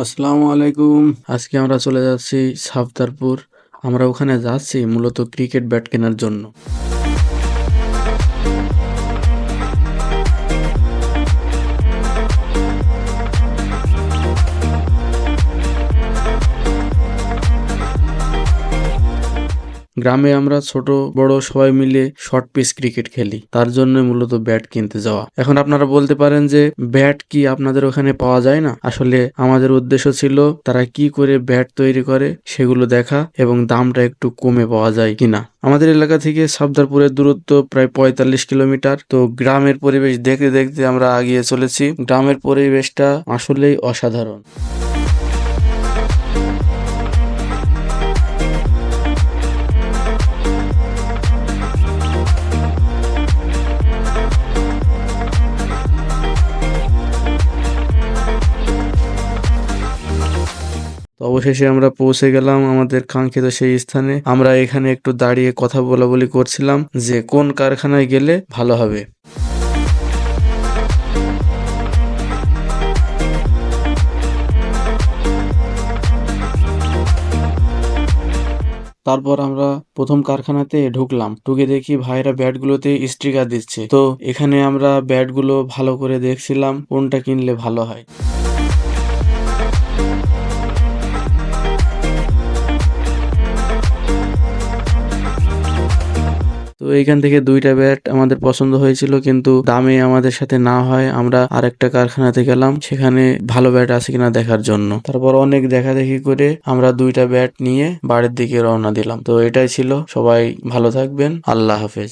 আসসালামু আলাইকুম। আজকে আমরা চলে যাচ্ছি সাফদারপুর। আমরা ওখানে যাচ্ছি মূলত ক্রিকেট ব্যাট কেনার জন্য। গ্রামে আমরা ছোট বড় সবাই মিলে শর্ট পিচ ক্রিকেট খেলি, তার জন্য মূলত ব্যাট কিনতে যাওয়া। এখন আপনারা বলতে পারেন যে ব্যাট কি আপনাদের ওখানে পাওয়া যায় না? আসলে আমাদের উদ্দেশ্য ছিল তারা কি করে ব্যাট তৈরি করে সেগুলো দেখা এবং দামটা একটু কমে পাওয়া যায় কিনা। আমাদের এলাকা থেকে সাফদারপুরের দূরত্ব প্রায় 45 কিলোমিটার। তো গ্রামের পরিবেশ দেখতে দেখতে আমরা এগিয়ে চলেছি। গ্রামের পরিবেশটা আসলেই অসাধারণ। তো অবশেষে আমরা পৌঁছে গেলাম আমাদের কাঙ্ক্ষিত সেই স্থানে। আমরা এখানে একটু দাঁড়িয়ে কথা বলাবলি করছিলাম যে কোন কারখানায় গেলে ভালো হবে। তারপর আমরা প্রথম কারখানাতে ঢুকলাম। ঢুকে দেখি ভাইরা ব্যাটগুলোতে স্টিকার দিচ্ছে। তো এখানে আমরা ব্যাটগুলো ভালো করে দেখছিলাম কোনটা কিনলে ভালো হয়। তো এইখান থেকে ২টা ব্যাট আমাদের পছন্দ হয়েছিল, কিন্তু দামে আমাদের সাথে না হয় আমরা আরেকটা কারখানাতে গেলাম সেখানে ভালো ব্যাট আছে কিনা দেখার জন্য। তারপর অনেক দেখাদেখি করে আমরা ২টা ব্যাট নিয়ে বাড়ির দিকে রওনা দিলাম। তো এটাই ছিল। সবাই ভালো থাকবেন। আল্লাহ হাফেজ।